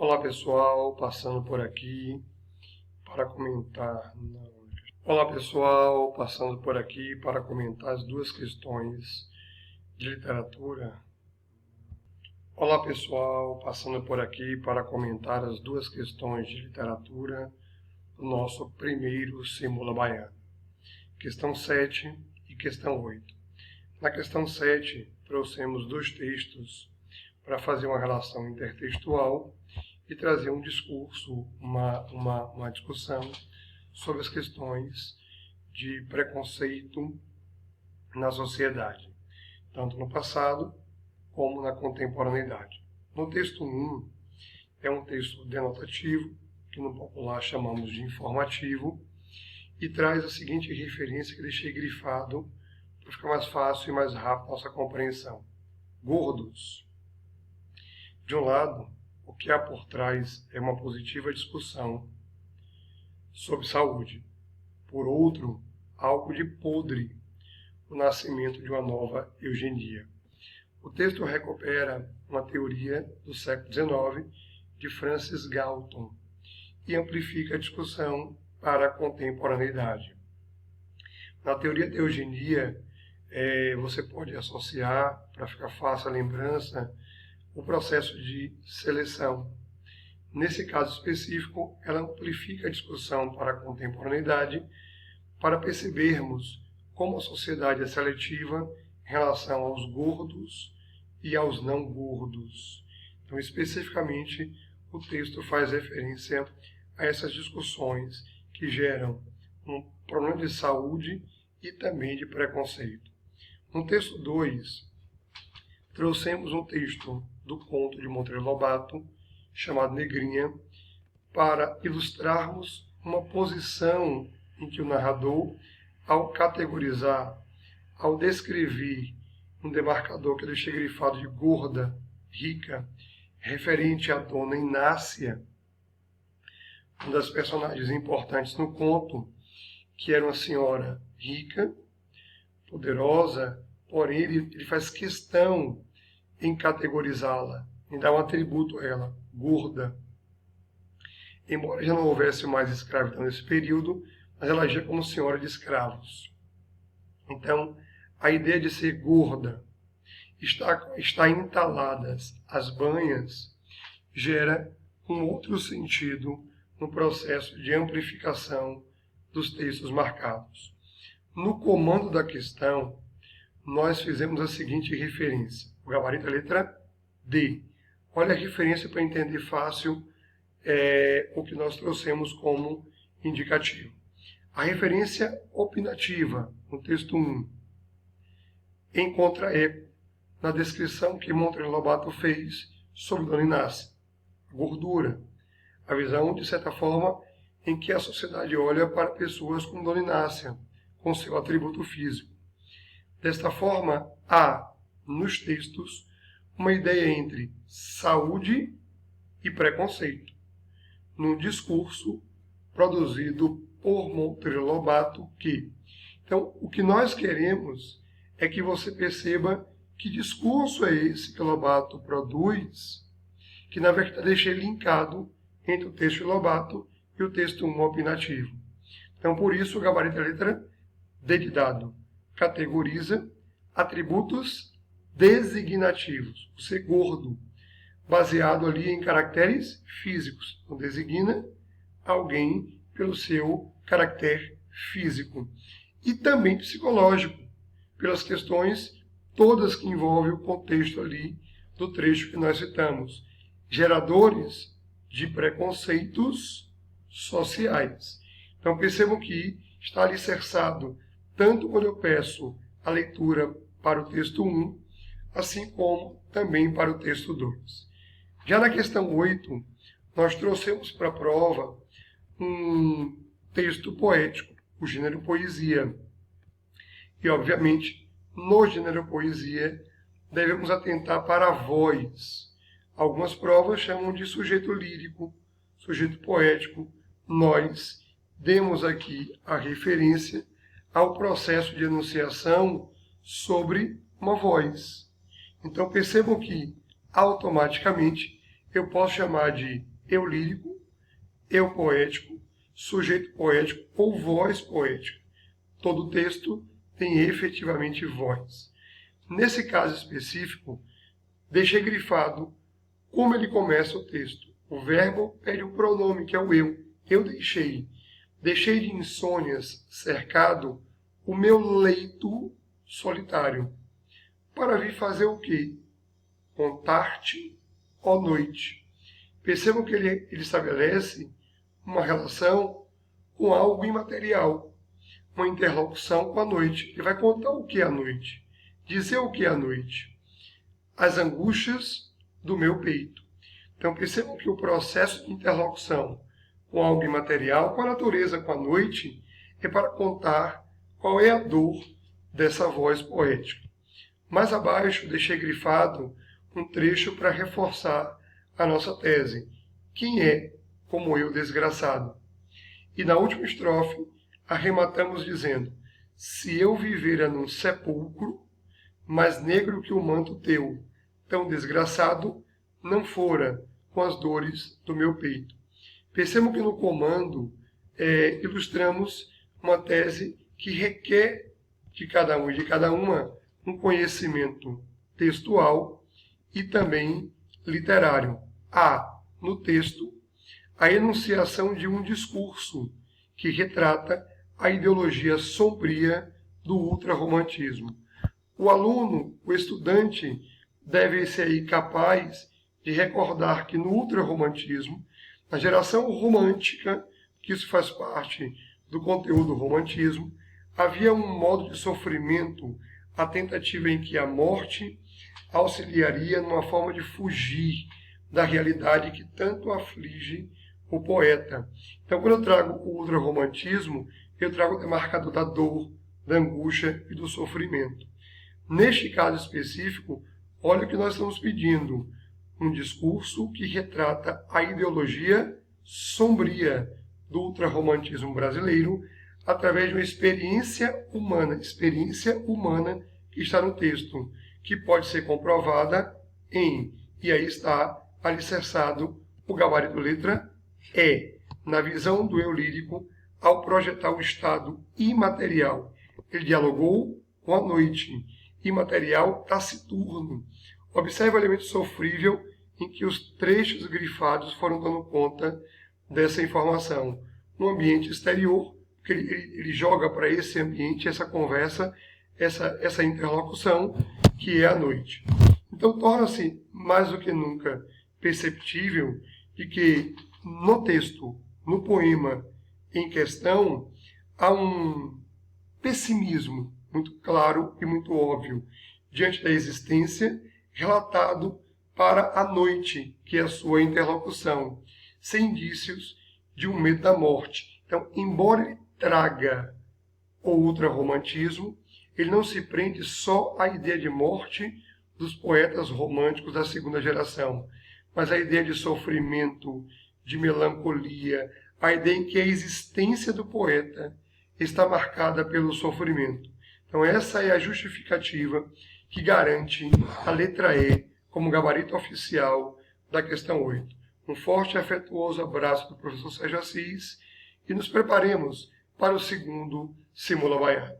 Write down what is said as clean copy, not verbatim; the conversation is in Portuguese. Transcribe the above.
Olá pessoal, passando por aqui para comentar. Olá pessoal, passando por aqui para comentar as duas questões de literatura. Olá pessoal, passando por aqui para comentar as duas questões de literatura do nosso primeiro Simula Baiana. Questão 7 e questão 8. Na questão 7, trouxemos dois textos para fazer uma relação intertextual e trazer um discurso, uma discussão sobre as questões de preconceito na sociedade, tanto no passado como na contemporaneidade. No texto 1, é um texto denotativo, que no popular chamamos de informativo, e traz a seguinte referência que deixei grifado para ficar mais fácil e mais rápido a nossa compreensão. Gordos. De um lado, o que há por trás é uma positiva discussão sobre saúde. Por outro, algo de podre, o nascimento de uma nova eugenia. O texto recupera uma teoria do século XIX de Francis Galton e amplifica a discussão para a contemporaneidade. Na teoria da eugenia, você pode associar, para ficar fácil a lembrança, o processo de seleção. Nesse caso específico, ela amplifica a discussão para a contemporaneidade para percebermos como a sociedade é seletiva em relação aos gordos e aos não gordos. Então, especificamente, o texto faz referência a essas discussões que geram um problema de saúde e também de preconceito. No texto 2, trouxemos um texto do conto de Monteiro Lobato, chamado Negrinha, para ilustrarmos uma posição em que o narrador, ao categorizar, ao descrever um demarcador que eu deixei grifado de gorda, rica, referente à dona Inácia, uma das personagens importantes no conto, que era uma senhora rica, poderosa, porém ele faz questão em categorizá-la, em dar um atributo a ela, gorda. Embora já não houvesse mais escravidão nesse período, mas ela agia como senhora de escravos. Então, a ideia de ser gorda, está entaladas as banhas, gera um outro sentido no processo de amplificação dos textos marcados. No comando da questão, nós fizemos a seguinte referência. O gabarito é a letra D. Olha a referência para entender fácil o que nós trouxemos como indicativo. A referência opinativa, no texto 1, encontra eco na descrição que Monteiro Lobato fez sobre Dona Inácia. A gordura, a visão, de certa forma, em que a sociedade olha para pessoas como Dona Inácia, com seu atributo físico. Desta forma, há, nos textos, uma ideia entre saúde e preconceito, num discurso produzido por Monteiro Lobato Então, o que nós queremos é que você perceba que discurso é esse que Lobato produz, que na verdade deixei linkado entre o texto de Lobato e o texto 1 opinativo. Então, por isso, o gabarito da letra D de dado categoriza atributos designativos, o ser gordo, baseado ali em caracteres físicos. Então, designa alguém pelo seu caractere físico. E também psicológico, pelas questões todas que envolvem o contexto ali do trecho que nós citamos. Geradores de preconceitos sociais. Então, percebam que está alicerçado tanto quando eu peço a leitura para o texto 1, assim como também para o texto 2. Já na questão 8, nós trouxemos para a prova um texto poético, o gênero poesia. E, obviamente, no gênero poesia, devemos atentar para a voz. Algumas provas chamam de sujeito lírico, sujeito poético. Nós demos aqui a referência ao processo de enunciação sobre uma voz. Então percebam que, automaticamente, eu posso chamar de eu lírico, eu poético, sujeito poético ou voz poética. Todo texto tem efetivamente voz. Nesse caso específico, deixei grifado como ele começa o texto. O verbo pede um pronome, que é o eu. Eu deixei. Deixei de insônias cercado o meu leito solitário. Para vir fazer o quê? Contar-te, ó noite. Percebam que ele estabelece uma relação com algo imaterial, uma interlocução com a noite. Ele vai contar o que é a noite, dizer o que é a noite. As angústias do meu peito. Então percebam que o processo de interlocução com algo imaterial, com a natureza, com a noite, é para contar qual é a dor dessa voz poética. Mais abaixo deixei grifado um trecho para reforçar a nossa tese. Quem é como eu desgraçado? E na última estrofe arrematamos dizendo: se eu vivera num sepulcro, mais negro que o manto teu, tão desgraçado não fora com as dores do meu peito. Percebam que no comando ilustramos uma tese que requer de cada um e de cada uma um conhecimento textual e também literário. Há no texto a enunciação de um discurso que retrata a ideologia sombria do ultrarromantismo. O aluno, o estudante, deve ser aí capaz de recordar que no ultrarromantismo, na geração romântica, que isso faz parte do conteúdo do romantismo, havia um modo de sofrimento, a tentativa em que a morte auxiliaria numa forma de fugir da realidade que tanto aflige o poeta. Então, quando eu trago o ultrarromantismo, eu trago o demarcador da dor, da angústia e do sofrimento. Neste caso específico, olha o que nós estamos pedindo. Um discurso que retrata a ideologia sombria do ultrarromantismo brasileiro através de uma experiência humana que está no texto, que pode ser comprovada e aí está alicerçado o gabarito letra E, na visão do eu lírico, ao projetar o estado imaterial. Ele dialogou com a noite, imaterial taciturno. Observe o elemento sofrível em que os trechos grifados foram dando conta dessa informação. No ambiente exterior, que ele joga para esse ambiente, essa conversa, essa interlocução, que é a noite. Então, torna-se mais do que nunca perceptível de que no texto, no poema em questão, há um pessimismo muito claro e muito óbvio diante da existência, relatado para a noite, que é a sua interlocução, sem indícios de um medo da morte. Então, embora ele traga o ultrarromantismo, ele não se prende só à ideia de morte dos poetas românticos da segunda geração, mas à ideia de sofrimento, de melancolia, a ideia em que a existência do poeta está marcada pelo sofrimento. Então essa é a justificativa que garante a letra E como gabarito oficial da questão 8. Um forte e afetuoso abraço do professor Sérgio Assis e nos preparemos para o segundo Simula Baiano.